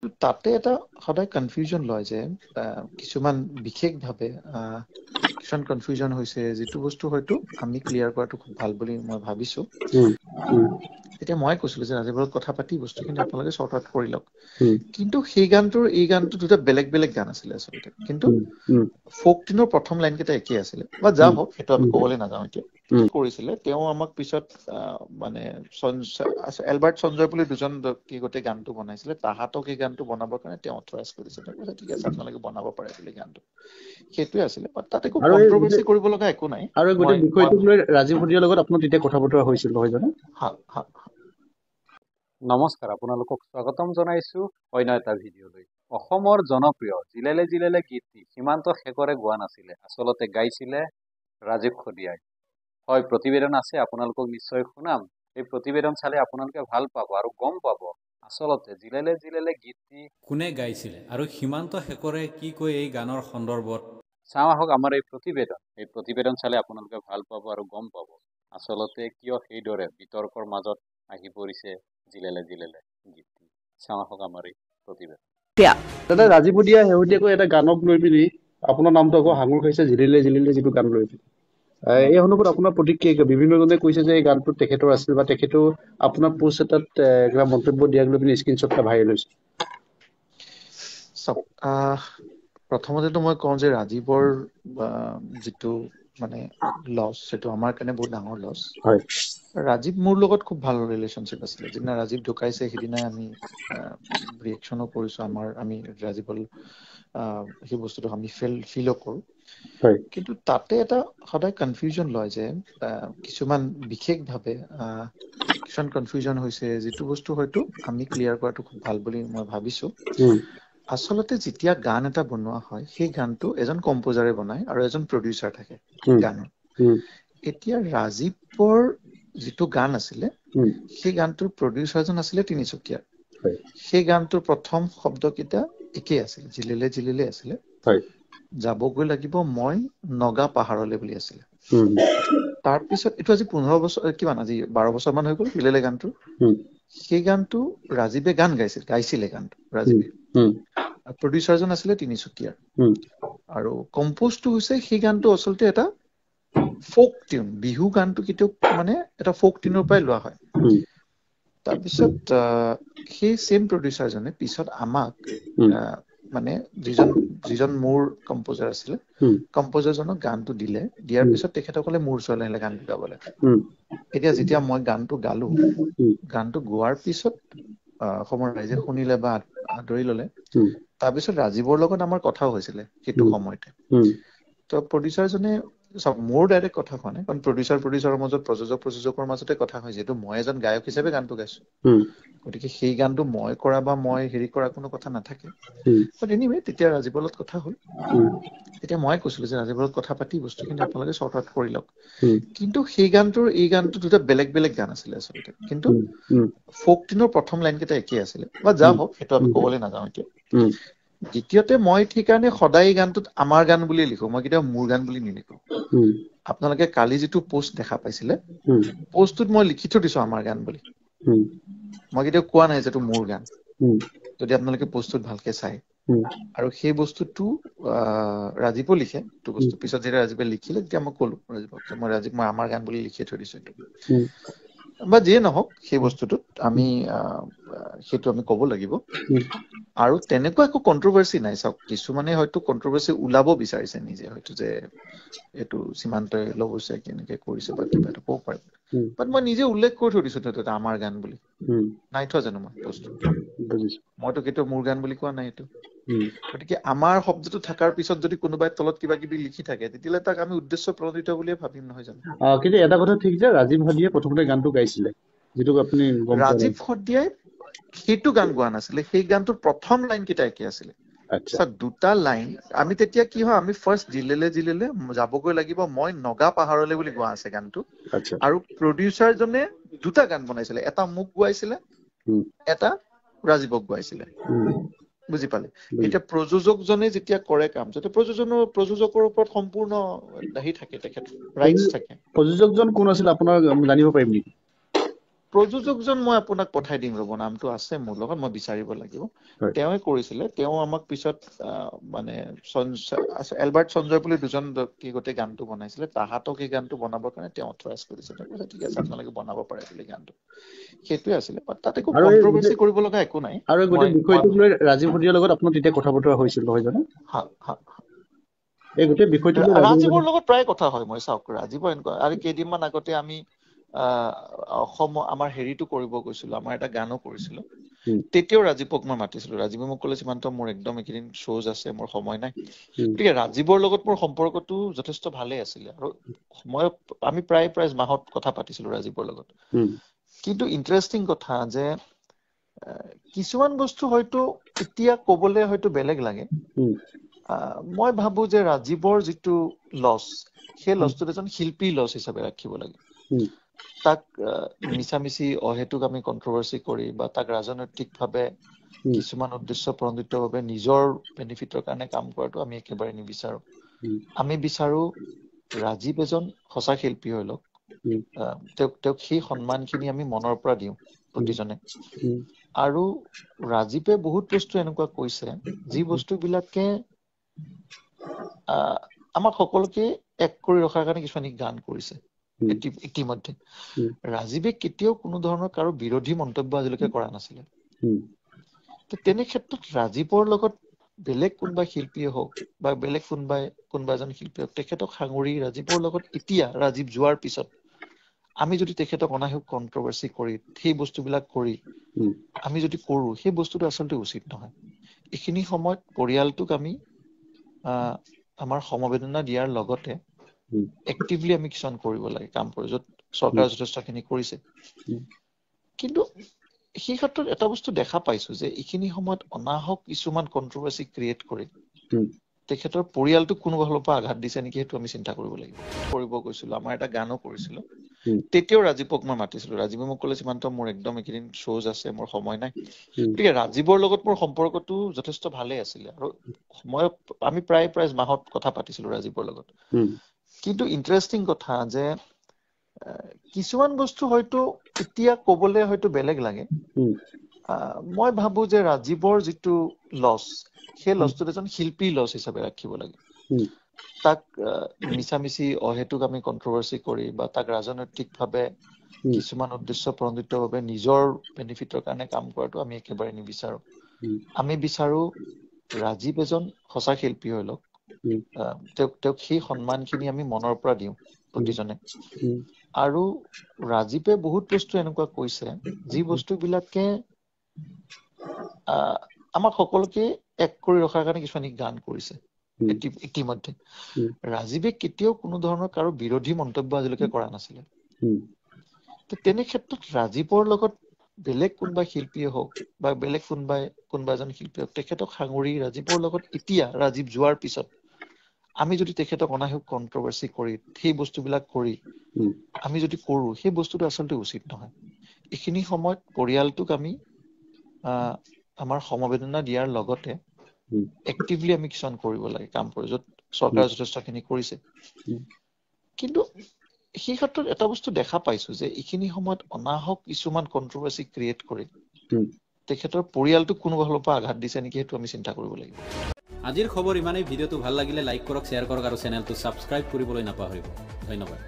কিন্তু তাতে এটা সদায় কনফিউজন লয় যে কিছুমান বিশেষভাৱে কিছুমান কনফিউজন হৈছে যিটো বস্তু হয়তো আমি ক্লিয়াৰ কৰাটো খুব ভাল বুলি মই ভাবিছো। এতিয়া মই কৈছিলো যে আজিৰ কথা পাতি বস্তুখিনি আপোনালোকে চৰ্ট আউট কৰি লওক। কিন্তু সেই গানটোৰ এই গানটো দুটা বেলেগ বেলেগ গান আছিলে আচলতে, কিন্তু ফোক টিনৰ প্ৰথম লাইন কেইটা একেই আছিলে বা যা হওক সেইটো আমি ক'বলৈ নাযাওঁ। এতিয়া কি কৰিছিলে তেওঁ আমাক পিছত মানে এলবাৰ্ট সঞ্জয় বুলি দুজন ব্যক্তি গোটেই গানটো বনাইছিলে, তাহাঁতক এই গানটো বনাবৰ কাৰণে তেওঁ অথৰাইজ কৰিছে। তেওঁ কৈছে ঠিক আছে আপোনালোকে বনাব পাৰে বুলি গানটো। সেইটোৱে আছিলে, তাতে একো কন্ট্ৰভাৰ্চি কৰিব লগা একো নাই। আৰু গোটেই বিষয়টোক লৈ ৰাজীৱ ভটিয়াৰ লগত আপোনাৰ তেতিয়া কথা বতৰা হৈছিল নহয় জানো? নমস্কাৰ, আপোনালোকক স্বাগতম জনাইছো অন্য এটা ভিডিঅ'লৈ। অসমৰ জনপ্ৰিয় জিলেলে জিলেলে গীতটি সীমান্ত শেখৰে গোৱা নাছিলে, আচলতে গাইছিলে ৰাজীৱ খদিয়াই। হয়, প্ৰতিবেদন আছে, আপোনালোকক নিশ্চয় শুনাম। এই প্ৰতিবেদন চালে আপোনালোকে ভাল পাব আৰু গম পাব আচলতে জিলেলে জিলেলে গীতটি কোনে গাইছিলে আৰু সীমান্ত শেখৰে কি কয় এই গানৰ সন্দৰ্ভত। চাওঁ আহক আমাৰ এই প্ৰতিবেদন চালে আপোনালোকে ভাল পাব আৰু গম পাব আচলতে কিয় সেইদৰে বিতৰ্কৰ মাজত আহি পৰিছে জিলেলে জিলেলে গীতটি। চাওঁ আহক আমাৰ এই প্ৰতিবেদন। দাদা, ৰাজীৱ ভটিয়া শেহতীয়াকৈ এটা গানক লৈ পিনি আপোনাৰ নামটো আকৌ সাঙুৰ খাইছে, জিলিলে জিলিলে যিটো গান লৈ পিনি। এই সন্দৰ্ভত আপোনাৰ প্ৰতিক্ৰিয়া, বিভিন্নজনে কৈছে যে এই গানটো তেখেতৰ আছিল বা তেখেতেও আপোনাৰ পোষ্ট এটাত কিবা মন্তব্য দিয়াক লৈ পিনি স্ক্ৰীনশ্বট এটা ভাইৰেল হৈছে। প্ৰথমতেতো মই কওঁ যে ৰাজীৱৰ যিটো মানে লছ, সেইটো আমাৰ কাৰণে বহুত ডাঙৰ লছ। হয়, ৰাজীৱ মোৰ লগত খুব ভাল ৰিলেশ্যনশ্বিপ আছিলে। যিদিনা ৰাজীৱ ঢুকাইছে সেইদিনাই আমি ৰিয়েকশ্যনো কৰিছো। আমি ৰাজীৱৰ সেই বস্তুটো আমি ফিলো কৰো। কিন্তু তাতে এটা সদায় কনফিউজন লয় যে কিছুমান বিশেষভাৱে কিছুমান কনফিউজন হৈছে যিটো বস্তু হয়তো আমি ক্লিয়াৰ কৰাটো খুব ভাল বুলি মই ভাবিছো। আচলতে যেতিয়া গান এটা বনোৱা হয়, সেই গানটো এজন কম্প'জাৰে বনায় আৰু এজন প্ৰডিউচাৰ থাকে গানৰ। এতিয়া ৰাজীৱৰ যিটো গান আছিলে, সেই গানটোৰ প্ৰডিউচাৰজন আছিলে তিনিচুকীয়াৰ। সেই গানটোৰ প্ৰথম শব্দকেইটা একেই আছিল, জিলিলে জিলিলে আছিলে। যাবগৈ লাগিব মই নগা পাহাৰলে বুলি আছিলে। তাৰপিছত এইটো আজি 15 বছৰ, কিমান আজি 12 বছৰ মান হৈ গ'ল জিলেলে গানটো। সেই গানটো ৰাজীৱে গাইছিলে গানটো ৰাজীৱে। প্ৰডিউচাৰজন আছিলে তিনিচুকীয়াৰ। আৰু কম্প'জটো হৈছে সেই গানটো আচলতে এটা ফোক টিউন। বিহু গানটো কেতিয়াও মানে এটা ফোক টিউনৰ পৰাই লোৱা হয়। তাৰপিছত সেই চেম প্ৰডিউচাৰজনে পিছত আমাক মানে যিজন মোৰ কম্প'জাৰ আছিলে, কম্প'জাৰজনক গানটো দিলে। দিয়াৰ পিছত তেখেতসকলে মোৰ ওচৰলৈ আহিলে গানটো গাবলৈ। এতিয়া যেতিয়া মই গানটো গালো, গানটো গোৱাৰ পিছত অসমৰ ৰাইজে শুনিলে বা আদৰি ললে, তাৰপিছত ৰাজীৱৰ লগত আমাৰ কথাও হৈছিলে সেইটো সময়তে। তো প্ৰডিউচাৰজনে চাওক, মোৰ ডাইৰেক্ট কথা কোৱা নাই, কাৰণ প্ৰডিউচাৰৰ মাজত প্ৰযোজকৰ মাজতে কথা হয়। যিহেতু মই এজন গায়ক হিচাপে গানটো গাইছো, গতিকে সেই গানটো মই কৰা বা মই হেৰি কৰা কোনো কথা নাথাকে। বাট এনিৱে তেতিয়া ৰাজীৱৰ লগত কথা হ'ল। তেতিয়া মই কৈছিলো যে ৰাজীৱৰ লগত কথা পাতি বস্তুখিনি আপোনালোকে চৰ্ট আউট কৰি লওক। কিন্তু সেই গানটোৰ এই গানটো দুটা বেলেগ বেলেগ গান আছিলে আচলতে, কিন্তু ফোক টিনৰ প্ৰথম লাইন কেইটা একেই আছিলে বা যা হওক সেইটো আমি ক'বলৈ নাযাওঁ এতিয়া। দ্বিতীয়তে মই সেইকাৰণে সদায় এই গানটোত আমাৰ গান বুলি লিখো, মই কেতিয়াও মোৰ গান বুলি নিলিখো। আপোনালোকে কালি যিটো পোষ্ট দেখা পাইছিলে, পোষ্টটোত মই লিখি থৈ দিছো আমাৰ গান বুলি। মই কেতিয়াও কোৱা নাই যে এইটো মোৰ গান, যদি আপোনালোকে পোষ্টটোত ভালকে চাই। আৰু সেই বস্তুটো ৰাজীৱো লিখে। এইটো বস্তু পিছত যেতিয়া ৰাজীৱে লিখিলে, তেতিয়া মই ক'লো ৰাজীৱক যে মই আমাৰ গান বুলি লিখি থৈ দিছো এইটো। বা যিয়ে নহওক, সেই বস্তুটোত আমি সেইটো আমি ক'ব লাগিব। আৰু তেনেকুৱা একো কন্ট্ৰভাৰ্চি নাই। চাওক, কিছুমানে হয়তো কন্ট্ৰভাৰ্চি ওলাব বিচাৰিছে নিজে, হয়তো যে এইটো সীমান্তই লব হৈছে কেনেকে কৰিছে বা কিবা এটা ক'ব পাৰে। বাট মই নিজে উল্লেখ কৰি থৈ দিছো এটা আমাৰ গান বুলি। নাই থোৱা জানো মই বস্তু? মইতো কেতিয়াও মোৰ গান বুলি কোৱা নাই এইটো। গতিকে আমাৰ শব্দটো থকাৰ পিছত যদি কোনোবাই তলত কিবা কিবি লিখি থাকে, তেতিয়াহ'লে তাক আমি উদ্দেশ্য প্ৰণোদিত বুলিয়ে ভাবিম, নহয় জানো? কিন্তু এটা কথা ঠিক যে ৰাজীৱ ভটিয়াই প্ৰথমতে গানটো গাইছিলে, যিটো আপুনি গম পোৱা নাই। ৰাজীৱ ভটিয়াই সেইটো গান গোৱা নাছিলে। সেই গানটোৰ প্ৰথম লাইন কেইটা একে আছিলে। দুটা লাইন আমি তেতিয়া কি হয়, আমি ফাৰ্ষ্ট জিলেলে জিলেলে যাবগৈ লাগিব মই নগা পাহাৰলে বুলি গোৱা আছে গানটো। আৰু প্ৰডিউচাৰজনে দুটা গান বনাইছিলে, এটা মোক গোৱাইছিলে, এটা ৰাজীৱক গোৱাইছিলে। বুজি পালে? এতিয়া প্ৰযোজকজনে যেতিয়া কৰে কাম, তেতিয়া প্ৰযোজকৰ ওপৰত সম্পূৰ্ণ হেৰি থাকে, তেখেতৰ ৰাইটছ থাকে। প্ৰযোজকজন কোন আছিল আপোনাৰ জানিব পাৰিম নেকি? প্ৰযোজকজন মই আপোনাক পঠাই দিম ৰ'ব, নামটো আছে মোৰ লগত, মই বিচাৰিব লাগিব। তেওঁৱে কৰিছিলে, তেওঁ আমাক পিছত মানে এলবাৰ্ট সঞ্জয় বুলি দুজন ব্যক্তি গোটেই গানটো বনাইছিলে, তাহাঁতক এই গানটো বনাবৰ কাৰণে তেওঁ অথৰাইজ কৰিছে। তেওঁ কৈছে ঠিক আছে আপোনালোকে বনাব পাৰে বুলি গানটো, সেইটোৱে আছিলে। তাতে একো কন্ট্ৰভাৰ্চি কৰিব লগা একো নাই। আৰু গোটেই বিষয়টোক লৈ ৰাজীৱ ভুটিয়াৰ লগত আপোনাৰ তেতিয়া কথা বতৰা হৈছিল নহয় জানো? এই গোটেই বিষয়টো ৰাজীৱৰ লগত প্ৰায় কথা হয়। মই চাওক, ৰাজীৱৰ এনেকুৱা, আৰু কেইদিনমান আগতে আমি অসম আমাৰ হেৰিটো কৰিব গৈছিলো, আমাৰ এটা গানো কৰিছিলো, তেতিয়াও ৰাজীৱক মই মাতিছিলো। ৰাজীৱে মোক ক'লে সীমান্ত মোৰ একদম এইকেইদিন শ্ব'জ আছে, মোৰ সময় নাই। গতিকে ৰাজীৱৰ লগত মোৰ সম্পৰ্কটো যথেষ্ট ভালেই আছিলে, আৰু আমি প্ৰায় মাহত কথা পাতিছিলো ৰাজীৱৰ লগত। কিন্তু ইণ্টাৰেষ্টিং কথা যে কিছুমান বস্তু হয়তো এতিয়া কবলৈ হয়তো বেলেগ লাগে। মই ভাবো যে ৰাজীৱৰ যিটো লছ, সেই লছটো এজন শিল্পীৰ লছ হিচাপে ৰাখিব লাগে। তাক মিছামিছি অহেতুক আমি কন্ট্ৰভাৰ্চি কৰি বা তাক ৰাজনৈতিকভাৱে কিছুমান উদ্দেশ্য প্ৰণোদিতভাৱে নিজৰ বেনিফিটৰ কাৰণে কাম কৰাটো আমি একেবাৰে নিবিচাৰো। আমি বিচাৰো ৰাজীৱ এজন সঁচা শিল্পী হৈ লওক, তেওঁক সেই সন্মানখিনি আমি মনৰ পৰা দিওঁ প্ৰতিজনে। আৰু ৰাজীৱে বহুত বস্তু এনেকুৱা কৈছে যি বস্তুবিলাকে আমাক সকলোকে এক কৰি ৰখাৰ কাৰণে কিছুমান গান কৰিছে। ইতিমধ্যে ৰাজীৱে কেতিয়াও কোনো ধৰণৰ কাৰো বিৰোধী মন্তব্য আজিলৈকে কৰা নাছিলে। তেনে ক্ষেত্ৰত ৰাজীৱৰ লগত বেলেগ কোনোবা শিল্পীয়ে হওক বা বেলেগ কোনোবা এজন শিল্পী হওক, তেখেতক সাঙুৰি ৰাজীৱৰ লগত এতিয়া ৰাজীৱ যোৱাৰ পিছত আমি যদি তেখেতক অনাহেক কন্ট্ৰভাৰ্চি কৰি সেই বস্তুবিলাক কৰি আমি যদি কৰো, সেই বস্তুটো আচলতে উচিত নহয়। এইখিনি সময়ত পৰিয়ালটোক আমি আমাৰ সমবেদনা দিয়াৰ লগতে এক্টিভলি আমি কিছুমান কৰিব লাগে, কাম কৰি, য'ত চৰকাৰে যথেষ্টখিনি কৰিছে। কিন্তু সেই ক্ষেত্ৰত এটা বস্তু দেখা পাইছো যে এইখিনি সময়ত অনাহক কিছুমান কন্ট্ৰভাৰ্চি ক্ৰিয়েট কৰি তেখেতৰ পৰিয়ালটোক কোনোবা ফালৰ পৰা আঘাত দিছে নেকি, সেইটো আমি চিন্তা কৰিব লাগিব। কৰিব গৈছিলো, আমাৰ এটা গানো কৰিছিলো, তেতিয়াও ৰাজীৱক মই মাতিছিলো। ৰাজীৱে মোক ক'লে সীমান্ত মোৰ একদম এইকেইদিন শ্ব'জ আছে, মোৰ সময় নাই। গতিকে ৰাজীৱৰ লগত মোৰ সম্পৰ্কটো যথেষ্ট ভালেই আছিলে, আৰু আমি প্ৰায় মাহত কথা পাতিছিলো ৰাজীৱৰ লগত। কিন্তু ইণ্টাৰেষ্টিং কথা যে কিছুমান বস্তু হয়তো এতিয়া কবলৈ হয়তো বেলেগ লাগে। মই ভাবো যে ৰাজীৱৰ যিটো লছ, সেই লছটো এজন শিল্পীৰ লছ হিচাপে ৰাখিব লাগে। তাক মিছামিছি অহেতুক আমি কন্ট্ৰভাৰ্চি কৰি বা তাক ৰাজনৈতিকভাৱে কিছুমান উদ্দেশ্য প্ৰণোদিতভাৱে নিজৰ বেনিফিটৰ কাৰণে কাম কৰাটো আমি একেবাৰে নিবিচাৰো। আমি বিচাৰো ৰাজীৱ এজন সঁচা শিল্পী হৈ লওক, তেওঁক সেই সন্মানখিনি আমি মনৰ পৰা দিওঁ প্ৰতিজনে। আৰু ৰাজীৱে বহুত বস্তু এনেকুৱা কৈছে যি বস্তুবিলাকে আমাক সকলোকে এক কৰি ৰখাৰ কাৰণে কিছুমান গান কৰিছে। ইতিমধ্যে ৰাজীৱে কেতিয়াও কোনো ধৰণৰ কাৰো বিৰোধী মন্তব্য আজিলৈকে কৰা নাছিলে। তেনে ক্ষেত্ৰত ৰাজীৱৰ লগত বেলেগ কোনোবা শিল্পীয়ে হওক বা বেলেগ কোনোবা এজন শিল্পী হওক, তেখেতক সাঙুৰি ৰাজীৱৰ লগত এতিয়া ৰাজীৱ যোৱাৰ পিছত আমি যদি তেখেতক অনাহেক কন্ট্ৰভাৰ্চি কৰি সেই বস্তুবিলাক কৰি আমি যদি কৰো, সেই বস্তুটো আচলতে উচিত নহয়। এইখিনি সময়ত পৰিয়ালটোক আমি আমাৰ সমবেদনা দিয়াৰ লগতে এক্টিভলি আমি কিছুমান কৰিব লাগে, কাম কৰি, য'ত চৰকাৰে যথেষ্টখিনি কৰিছে। কিন্তু সেই ক্ষেত্ৰত এটা বস্তু দেখা পাইছো যে এইখিনি সময়ত অনাহক কিছুমান কন্ট্ৰভাৰ্চি ক্ৰিয়েট কৰি তেখেতৰ পৰিয়ালটোক কোনোবা ফালৰ পৰা আঘাত দিছে নেকি, সেইটো আমি চিন্তা কৰিব লাগিব। আজিৰ খবৰ ইমানেই। ভিডিঅ'টো ভাল লাগিলে লাইক কৰক, শ্বেয়াৰ কৰক আৰু চেনেলটো ছাবস্ক্ৰাইব কৰিবলৈ নাপাহৰিব। ধন্যবাদ।